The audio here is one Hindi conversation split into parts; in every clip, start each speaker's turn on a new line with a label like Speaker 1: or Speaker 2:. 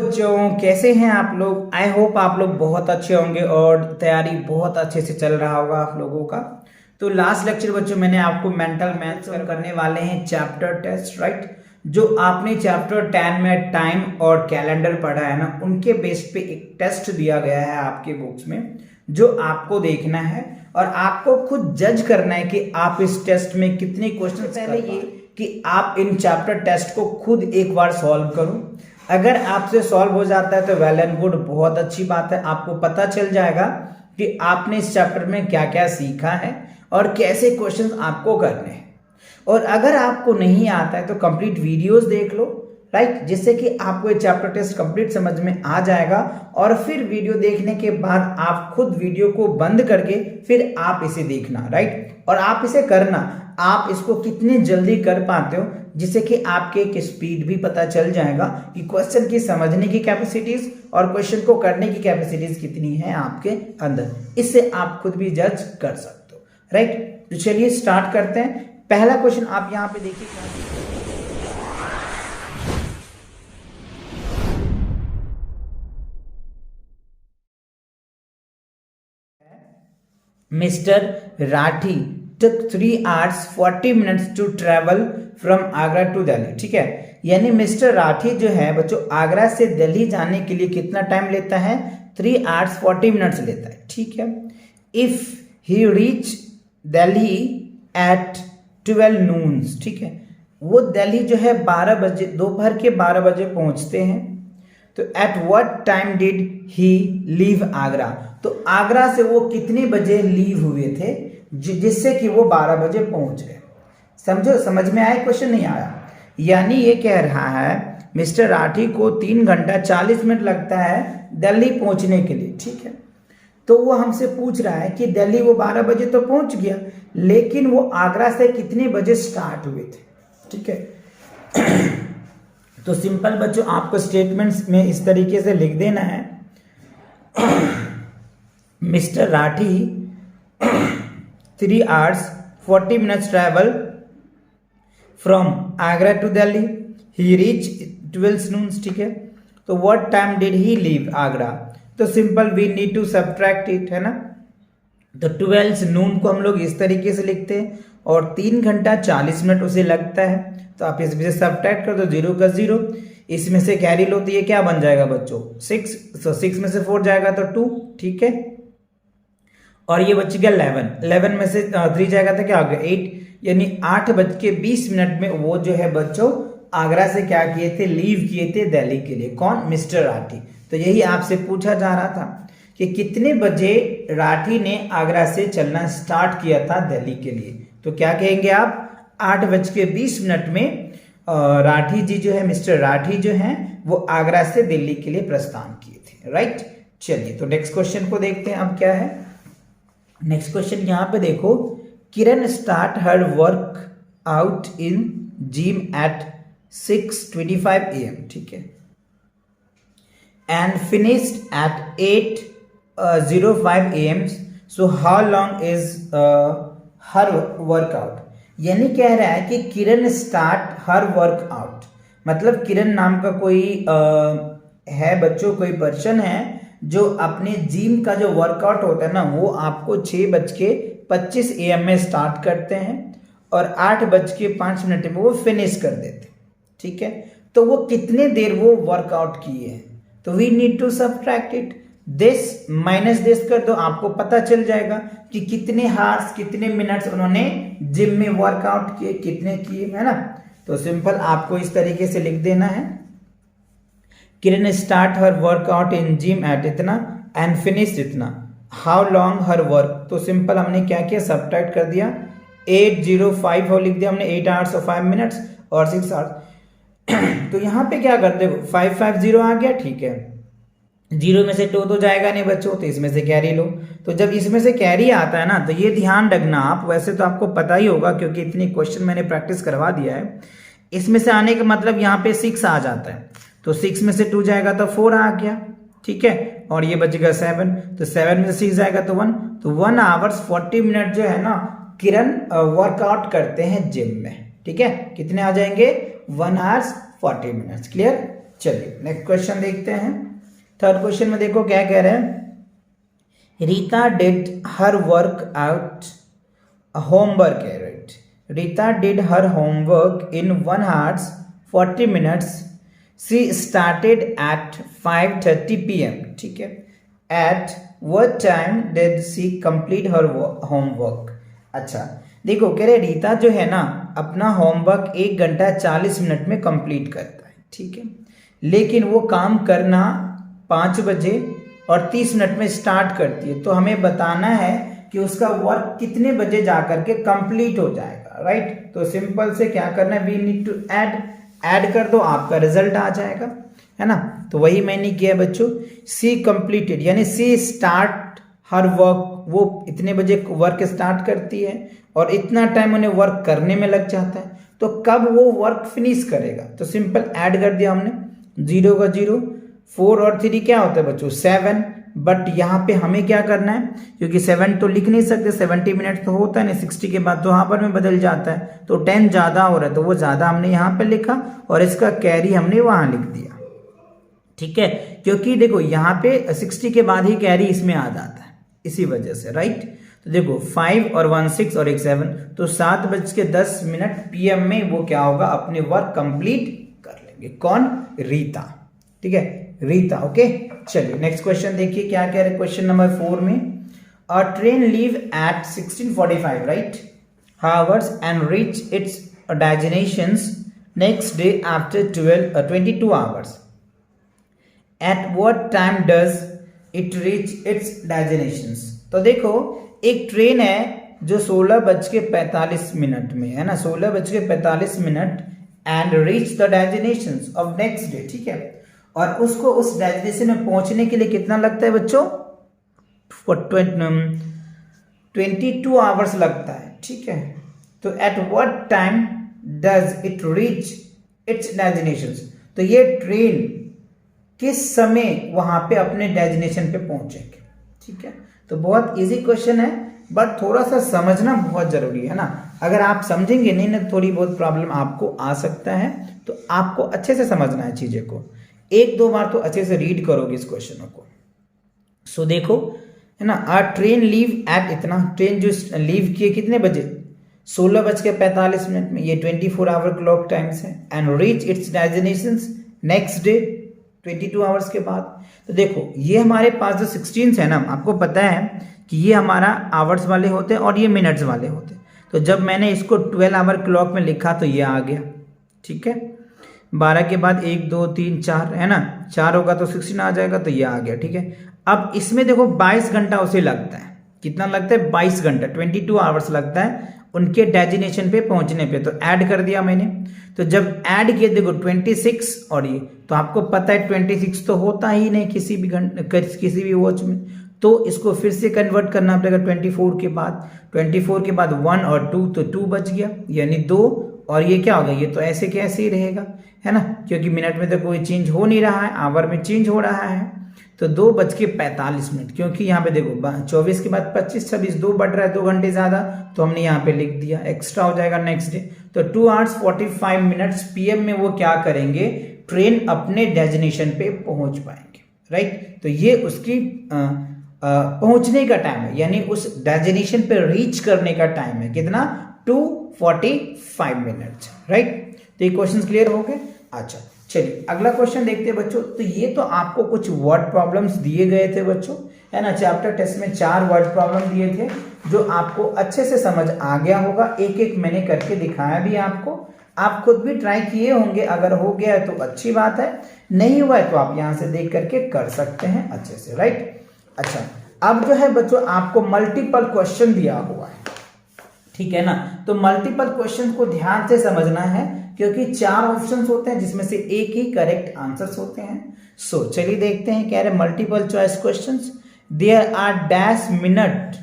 Speaker 1: बच्चों कैसे हैं आप लोग। आई होप आप लोग बहुत अच्छे होंगे और तैयारी बहुत अच्छे से चल रहा होगा आप लोगों का। तो लास्ट लेक्चर बच्चों मैंने आपको मेंटल मैथ्स करने वाले हैं चैप्टर टेस्ट, राइट। जो आपने चैप्टर 10 में टाइम और कैलेंडर पढ़ा है ना, उनके बेस पे एक टेस्ट दिया गया है आपके बुक्स में, जो आपको देखना है और आपको खुद जज करना है कि आप इस टेस्ट में कितने क्वेश्चन। पहले ये कि आप इन चैप्टर टेस्ट को खुद एक बार सॉल्व करो। अगर आपसे सॉल्व हो जाता है तो वेल एंड गुड, बहुत अच्छी बात है। आपको पता चल जाएगा कि आपने इस चैप्टर में क्या क्या सीखा है और कैसे क्वेश्चंस आपको करने हैं। और अगर आपको नहीं आता है तो कंप्लीट वीडियोस देख लो, राइट, जिससे कि आपको ये चैप्टर टेस्ट कंप्लीट समझ में आ जाएगा। और फिर वीडियो देखने के बाद आप खुद वीडियो को बंद करके फिर आप इसे देखना, राइट। और आप इसे करना, आप इसको कितने जल्दी कर पाते हो, जिससे कि आपके एक स्पीड भी पता चल जाएगा कि क्वेश्चन की समझने की कैपेसिटीज और क्वेश्चन को करने की कैपेसिटीज कितनी है आपके अंदर। इससे आप खुद भी जज कर सकते हो, राइट। तो चलिए स्टार्ट करते हैं। पहला क्वेश्चन आप यहाँ पे देखिए, Mr. Rathi took 3 hours 40 minutes to travel from Agra to Delhi। ठीक है, यानी मिस्टर राठी जो है बच्चों आगरा से दिल्ली जाने के लिए कितना टाइम लेता है, 3 hours 40 minutes लेता है। ठीक है, if he reach Delhi at 12 noon, ठीक है, वो दिल्ली जो है 12 बजे, दोपहर के 12 बजे पहुंचते हैं। तो at what time did he leave Agra, तो आगरा से वो कितने बजे लीव हुए थे जिससे कि वो 12 बजे पहुंच गए। समझो, समझ में आया क्वेश्चन, नहीं आया? यानी ये कह रहा है मिस्टर राठी को 3 घंटा 40 मिनट लगता है दिल्ली पहुंचने के लिए। ठीक है, तो वो हमसे पूछ रहा है कि दिल्ली वो 12 बजे तो पहुंच गया, लेकिन वो आगरा से कितने बजे स्टार्ट हुए थे। ठीक है, तो सिंपल बच्चों आपको स्टेटमेंट्स में इस तरीके से लिख देना है, mister Rathi 3 hours 40 minutes travel from Agra to Delhi, he reached 12 noon। ठीक है, तो what time did he leave Agra, तो simple we need to subtract it, है ना। तो 12 noon को हम लोग इस तरीके से लिखते हैं और 3 घंटा 40 मिनट उसे लगता है। तो आप इसमें से सब्ट्रैक्ट कर दो, 0 का 0, इसमें से कैरी लो तो ये क्या बन जाएगा बच्चों 6। तो 6 में से 4 जाएगा तो 2। ठीक है, और ये बच गया 11 में से 3 जाएगा तो क्या हो गया 8, यानी 8:20 में वो जो है बच्चों आगरा से क्या किए थे, लीव किए थे दिल्ली के लिए। कौन? मिस्टर राठी। तो यही आपसे पूछा जा रहा था कि कितने बजे राठी ने आगरा से चलना स्टार्ट किया था दिल्ली के लिए। तो क्या कहेंगे आप, 8:20 में राठी जी जो है, मिस्टर राठी जो है वो आगरा से दिल्ली के लिए प्रस्थान किए थे, राइट। चलिए तो नेक्स्ट क्वेश्चन को देखते हैं अब क्या है। नेक्स्ट क्वेश्चन यहाँ पे देखो, Kiran start her work out in gym at 6:25 AM। ठीक है, and finished at 8:05 AM। So how long is her workout. यानी कह रहा है कि किरण स्टार्ट हर वर्कआउट, मतलब किरण नाम का कोई है बच्चों, कोई पर्सन है जो अपने जिम का जो वर्कआउट होता है ना, वो आपको 6:25 AM में स्टार्ट करते हैं और 8:05 में वो फिनिश कर देते। ठीक है, तो वो कितने देर वो वर्कआउट किए हैं, तो we need to subtract it, this minus this कर दो, आपको पता चल जाएगा कि कितने हार्स, कितने मिनट्स उन्होंने जिम में वर्कआउट किए, कितने किए, है ना। तो सिंपल आपको इस तरीके से लिख देना है, Kiran start her workout in gym at इतना एंड फिनिश इतना, हाउ लॉन्ग हर वर्क। तो सिंपल हमने क्या किया, सब्ट्रैक्ट कर दिया, 8:05 हो लिख दिया हमने, 8 hours और 5 minutes और 6 hours। तो यहाँ पे क्या करते, 550 आ गया। ठीक है, 0 में से 2 तो जाएगा नहीं बच्चों, तो इसमें से कैरी लो। तो जब इसमें से कैरी आता है ना, तो ये ध्यान रखना आप, वैसे तो आपको पता ही होगा क्योंकि इतनी क्वेश्चन मैंने प्रैक्टिस करवा दिया है। इसमें से आने का मतलब यहाँ पे 6 आ जाता है, तो 6 में से 2 जाएगा तो 4 आ गया। ठीक है, और ये बचेगा 7, तो 7 में से 6 जाएगा तो 1, तो 1 hours 40 minute जो है ना किरण वर्कआउट करते हैं जिम में। ठीक है, कितने आ जाएंगे, 1 hours 40 minutes। क्लियर? चलिए नेक्स्ट क्वेश्चन देखते हैं। थर्ड क्वेश्चन में देखो क्या कह रहे हैं, Rita did her work out homework है, right. Rita did her homework in 1 hour 40 minutes। She started at 5:30 PM, ठीक है। At what time did she complete her homework. अच्छा देखो कह रहे रीता जो है ना अपना होमवर्क 1 घंटा 40 मिनट में कंप्लीट करता है, ठीक है। लेकिन वो काम करना 5 बजे और 30 मिनट में स्टार्ट करती है, तो हमें बताना है कि उसका वर्क कितने बजे जाकर के कंप्लीट हो जाएगा, राइट। तो सिंपल से क्या करना है, वी नीड टू ऐड कर दो, आपका रिजल्ट आ जाएगा, है ना। तो वही मैंने किया बच्चों, सी कंप्लीटेड यानी सी स्टार्ट हर वर्क, वो इतने बजे वर्क स्टार्ट करती है और इतना टाइम उन्हें वर्क करने में लग जाता है, तो कब वो वर्क फिनिश करेगा। तो सिंपल ऐड कर दिया हमने, 0 का 0, 4 और 3 क्या होता है बच्चों 7। बट यहाँ पे हमें क्या करना है, क्योंकि 7 तो लिख नहीं सकते, 70 मिनट तो होता है नहीं, 60 के बाद तो यहाँ पर में बदल जाता है, तो 10 ज़्यादा हो रहा है, तो वो ज़्यादा हमने यहाँ पे लिखा और इसका कैरी हमने वहाँ लिख दिया, ठीक है। क्योंकि देखो यहाँ पे 60 के बाद ही कैरी इसमें आ जाता है, इसी वजह से, राइट। तो देखो 5 और 1 6 और 1 7, तो 7:10 PM में वो क्या होगा, अपने वर्क कंप्लीट कर लेंगे। कौन, रीता, ठीक है, रीता। ओके चलिए नेक्स्ट क्वेश्चन देखिए क्या कह रहे हैं क्वेश्चन नंबर 4 में, अ train leave at 16:45, right, hours and reach its destinations next day after 22 hours। At what time does it reach its destinations. तो देखो एक ट्रेन है जो 16:45 में है ना, 16:45 and reach the destinations of next day, ठीक है। और उसको उस डेस्टिनेशन में पहुंचने के लिए कितना लगता है बच्चों, 22 hours लगता है, ठीक है। तो at what time does it reach its destinations, तो ये ट्रेन किस समय वहां पे अपने डेस्टिनेशन पे पहुंचेंगे, ठीक है। तो बहुत इजी क्वेश्चन है, बट थोड़ा सा समझना बहुत जरूरी है ना। अगर आप समझेंगे नहीं ना, थोड़ी बहुत प्रॉब्लम आपको आ सकता है, तो आपको अच्छे से समझना है चीजें को, 1-2 बार तो अच्छे से रीड करोगे इस क्वेश्चनों को। सो देखो है ना, आ ट्रेन लीव एट, इतना ट्रेन जो लीव किए कितने बजे, 16:45 में, ये 24 hour क्लॉक टाइम से, and reach its destination next day 22 hours के बाद। तो देखो ये हमारे पास जो 16 है ना, आपको पता है कि ये हमारा आवर्स वाले होते हैं और ये मिनट्स वाले होते हैं। तो जब मैंने इसको 12 hour क्लॉक में लिखा तो ये आ गया, ठीक है। 12 के बाद 1 2 3 4 है ना, 4 होगा तो 16 आ जाएगा, तो ये आ गया, ठीक है। अब इसमें देखो 22 घंटा उसे लगता है, कितना लगता है, 22 घंटा, 22 hours लगता है उनके डेस्टिनेशन पे पहुंचने पे। तो ऐड कर दिया मैंने, तो जब ऐड किया देखो 26 और ये, तो आपको पता है 26 तो होता ही नहीं किसी भी वॉच में, तो इसको फिर से कन्वर्ट करना पड़ेगा 24 के बाद, 24 के बाद 1 और 2, तो 2 बच गया, यानी 2, और ये क्या होगा, ये तो ऐसे के ऐसे ही रहेगा, है ना, क्योंकि मिनट में तो कोई चेंज हो नहीं रहा है, आवर में चेंज हो रहा है। तो 2:45, क्योंकि यहाँ पे देखो 24 के बाद 25 26 2 बढ़ रहा है, 2 घंटे ज्यादा, तो हमने यहाँ पे लिख दिया, एक्स्ट्रा हो जाएगा नेक्स्ट डे। तो 2 hours 45 PM में वो क्या करेंगे, ट्रेन अपने डेस्टिनेशन पे पहुंच पाएंगे, राइट। तो ये उसकी पहुंचने का टाइम है, यानी उस डेस्टिनेशन पे रीच करने का टाइम है कितना, 2:45, राइट। तो ये क्वेश्चन क्लियर हो गए। अच्छा चलिए अगला क्वेश्चन देखते हैं बच्चों। तो ये तो आपको कुछ वर्ड प्रॉब्लम्स दिए गए थे बच्चों, है ना, चैप्टर टेस्ट में 4 वर्ड प्रॉब्लम दिए थे जो आपको अच्छे से समझ आ गया होगा, एक एक मैंने करके दिखाया भी आपको, आप खुद भी ट्राई किए होंगे, अगर हो गया है तो अच्छी बात है, नहीं हुआ है तो आप यहाँ से देख करके कर सकते हैं अच्छे से, राइट। अच्छा अब जो है बच्चों आपको मल्टीपल क्वेश्चन दिया हुआ है, ठीक है ना। तो मल्टीपल क्वेश्चन को ध्यान से समझना है, क्योंकि 4 ऑप्शंस होते हैं जिसमें से एक ही करेक्ट आंसर्स होते हैं। सो चलिए देखते हैं, कह रहे multiple choice questions, there are dash minute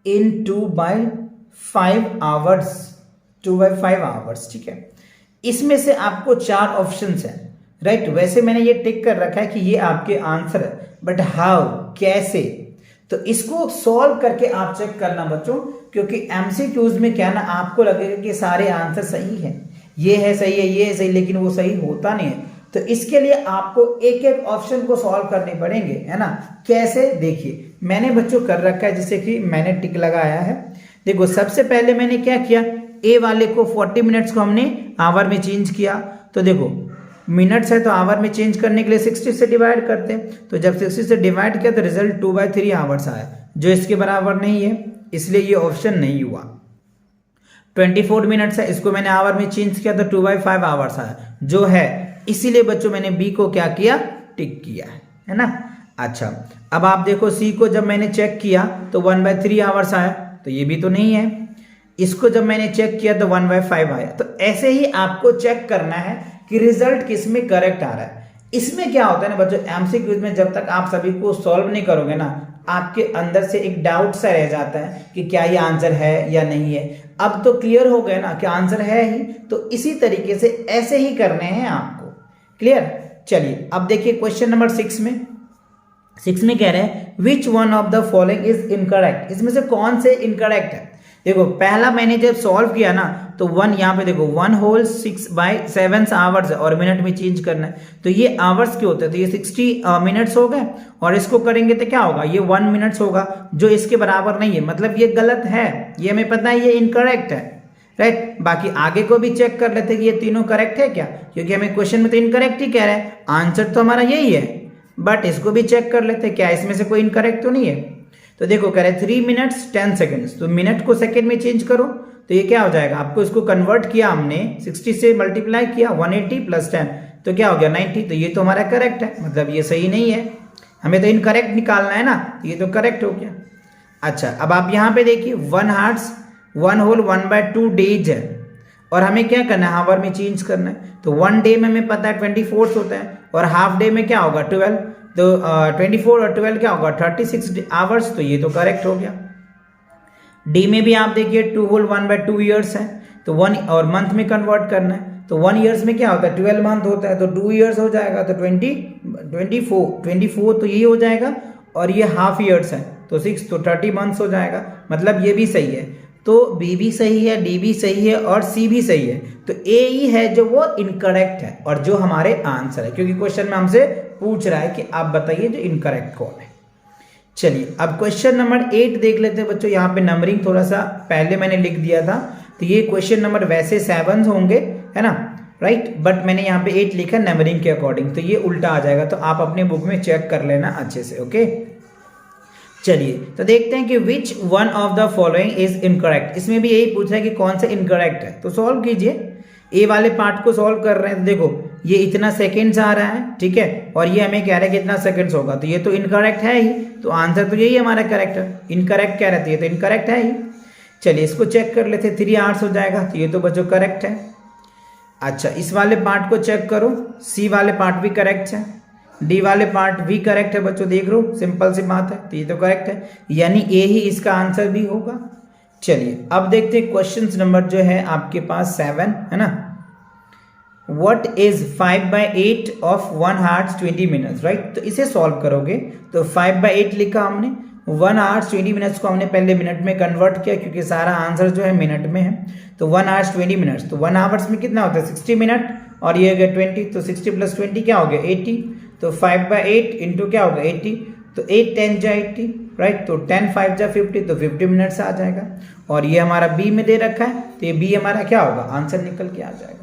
Speaker 1: in 2/5 hours, 2/5 hours, ठीक है। इसमें से आपको 4 ऑप्शंस हैं, राइट। वैसे मैंने ये टिक कर रखा है कि ये आपके आंसर है, बट हाउ, कैसे, तो इसको सॉल्व करके आप चेक करना बच्चों, क्योंकि एमसीक्यूज में क्या ना, आपको लगेगा कि सारे आंसर सही हैं, ये है सही है, ये है सही, लेकिन वो सही होता नहीं है। तो इसके लिए आपको एक एक ऑप्शन को सॉल्व करने पड़ेंगे, है ना। कैसे, देखिए मैंने बच्चों कर रखा है, जैसे कि मैंने टिक लगाया है। देखो सबसे पहले मैंने क्या किया, ए वाले को 40 मिनट्स को हमने आवर में चेंज किया। तो देखो मिनट्स है तो आवर में चेंज करने के लिए 60 से डिवाइड करते हैं। तो जब 60 से डिवाइड किया तो रिजल्ट 2/3 आवर्स आया, जो इसके बराबर नहीं है, इसलिए ये ऑप्शन नहीं हुआ। 24 मिनट्स है, इसको मैंने आवर में चेंज किया तो 2/5 आवर्स आया, जो है, इसीलिए बच्चों मैंने बी को क्या किया, टिक किया है ना। अच्छा, अब आप देखो सी को जब मैंने चेक किया तो 1/3 आवर्स आया, तो ये भी तो नहीं है। इसको जब मैंने चेक किया तो 1/5 आया। तो ऐसे ही आपको चेक करना है कि रिजल्ट किस में करेक्ट आ रहा है। इसमें क्या होता है ना बच्चों, एमसीक्यूज में जब तक आप सभी को सॉल्व नहीं करोगे ना, आपके अंदर से एक डाउट सा रह जाता है कि क्या ये आंसर है या नहीं है। अब तो क्लियर हो गया ना कि आंसर है ही, तो इसी तरीके से ऐसे ही करने हैं आपको। क्लियर। चलिए अब देखिए क्वेश्चन नंबर 6 में कह रहे हैं which one of the following is incorrect. इसमें से कौन से इनकरेक्ट है। देखो पहला मैंने जब सॉल्व किया ना तो 1 यहाँ पे देखो 1 होल 6/7 आवर्स है और मिनट में चेंज करना है, तो ये आवर्स के होते हैं, तो ये 60 मिनट्स हो गए। और इसको करेंगे तो क्या होगा, ये 1 मिनट्स होगा, जो इसके बराबर नहीं है, मतलब ये गलत है, ये हमें पता है, ये इनकरेक्ट है, राइट। बाकी आगे को भी चेक कर लेते कि ये तीनों करेक्ट है क्या, क्योंकि हमें क्वेश्चन में तो इनकरेक्ट ही कह रहे हैं, आंसर तो हमारा यही है, बट इसको भी चेक कर लेते क्या इसमें से कोई इनकरेक्ट तो नहीं है। तो देखो कह रहे 3 मिनट्स 10 सेकेंड्स, तो मिनट को सेकेंड में चेंज करो, तो ये क्या हो जाएगा, आपको इसको कन्वर्ट किया हमने, 60 से मल्टीप्लाई किया, 180 + 10 तो क्या हो गया 90। तो ये तो हमारा करेक्ट है, मतलब ये सही नहीं है, हमें तो इनकरेक्ट निकालना है ना, तो ये तो करेक्ट हो गया। अच्छा, अब आप यहाँ पे देखिए 1 हार्स 1 होल 1/2 डेज है, और हमें क्या करना है, आवर में चेंज करना है। तो 1 डे में हमें पता है 24 होता है, और हाफ डे में क्या होगा 12, तो 24 और 12 क्या होगा 36 आवर्स, तो ये तो करेक्ट हो गया। डी में भी आप देखिए 2 होल 1/2 ईयर्स है, तो 1 और मंथ में कन्वर्ट करना है, तो 1 ईयर्स में क्या होता है 12 मंथ होता है, तो 2 ईयर्स हो जाएगा, तो 24 तो यही हो जाएगा, और ये हाफ ईयर्स है तो 6, तो 30 मंथ्स हो जाएगा, मतलब ये भी सही है। तो बी भी सही है, डी भी सही है, और सी भी सही है, तो ए ही है जो वो इनकरेक्ट है, और जो हमारे आंसर है, क्योंकि क्वेश्चन में हमसे पूछ रहा है कि आप बताइए जो इनकरेक्ट कौन है। चलिए अब क्वेश्चन नंबर 8 देख लेते हैं बच्चों। यहाँ पे नंबरिंग थोड़ा सा पहले मैंने लिख दिया था, तो ये क्वेश्चन नंबर वैसे 7 होंगे, है ना, राइट, बट मैंने यहाँ पे 8 लिखा नंबरिंग के अकॉर्डिंग, तो ये उल्टा आ जाएगा, तो आप अपने बुक में चेक कर लेना अच्छे से, ओके। चलिए तो देखते हैं कि which one of the following is incorrect. इसमें भी यही पूछ रहा है कि कौन सा इनकरेक्ट है, तो सॉल्व कीजिए। ए वाले पार्ट को सॉल्व कर रहे हैं, तो देखो ये इतना सेकेंड्स आ रहा है, ठीक है, और ये हमें कह रहा है कि इतना सेकेंड्स होगा, तो ये तो इनकरेक्ट है ही, तो आंसर तो यही हमारा करेक्ट है। इनकरेक्ट कह रहे थे, ये तो इनकरेक्ट है ही। चलिए इसको चेक कर लेते, 3 आवर्स हो जाएगा, तो ये तो बच्चों करेक्ट है। अच्छा, इस वाले पार्ट को चेक करो, सी वाले पार्ट भी करेक्ट है, डी वाले पार्ट भी करेक्ट है बच्चों, देख लो सिंपल सी बात है, तो ये तो करेक्ट है, यानी ए ही इसका आंसर भी होगा। चलिए अब देखते हैं क्वेश्चन नंबर जो है आपके पास 7, है ना। What is 5/8 of 1 hours 20 minutes, right. तो इसे सॉल्व करोगे तो 5/8 लिखा हमने, 1 hours 20 minutes को हमने पहले मिनट में कन्वर्ट किया, क्योंकि सारा आंसर जो है मिनट में है, तो 1 hours 20 minutes, तो 1 आवर्स में कितना होता है 60 मिनट, और ये हो गया 20, तो 60 + 20 क्या हो गया 80, तो 5/8 इंटू क्या होगा 80, तो 8 10 जा 80, राइट, तो 10 5 जा 50, तो 50 मिनट्स आ जाएगा। और ये हमारा बी में दे रखा है, तो ये बी हमारा क्या होगा, आंसर निकल के आ जाएगा।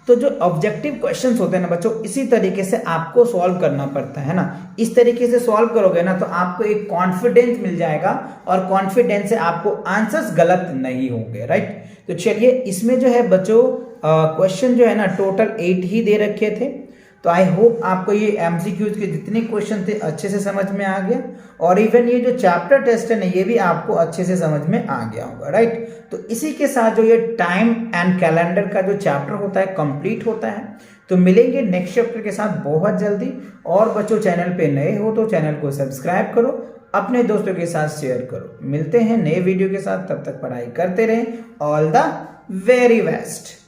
Speaker 1: तो जो ऑब्जेक्टिव क्वेश्चंस होते हैं ना बच्चों, इसी तरीके से आपको सॉल्व करना पड़ता है ना। इस तरीके से सॉल्व करोगे ना तो आपको एक कॉन्फिडेंस मिल जाएगा, और कॉन्फिडेंस से आपको आंसर्स गलत नहीं होंगे, राइट। तो चलिए इसमें जो है बच्चों क्वेश्चन जो है ना टोटल 8 ही दे रखे थे, तो आई होप आपको ये एमसीक्यूज के जितने क्वेश्चन थे अच्छे से समझ में आ गया, और इवन ये जो चैप्टर टेस्ट है ना ये भी आपको अच्छे से समझ में आ गया होगा, राइट। तो इसी के साथ जो ये टाइम एंड कैलेंडर का जो चैप्टर होता है कंप्लीट होता है। तो मिलेंगे नेक्स्ट चैप्टर के साथ बहुत जल्दी, और बच्चों चैनल पे नए हो तो चैनल को सब्सक्राइब करो, अपने दोस्तों के साथ शेयर करो। मिलते हैं नए वीडियो के साथ, तब तक पढ़ाई करते रहें। All the very best.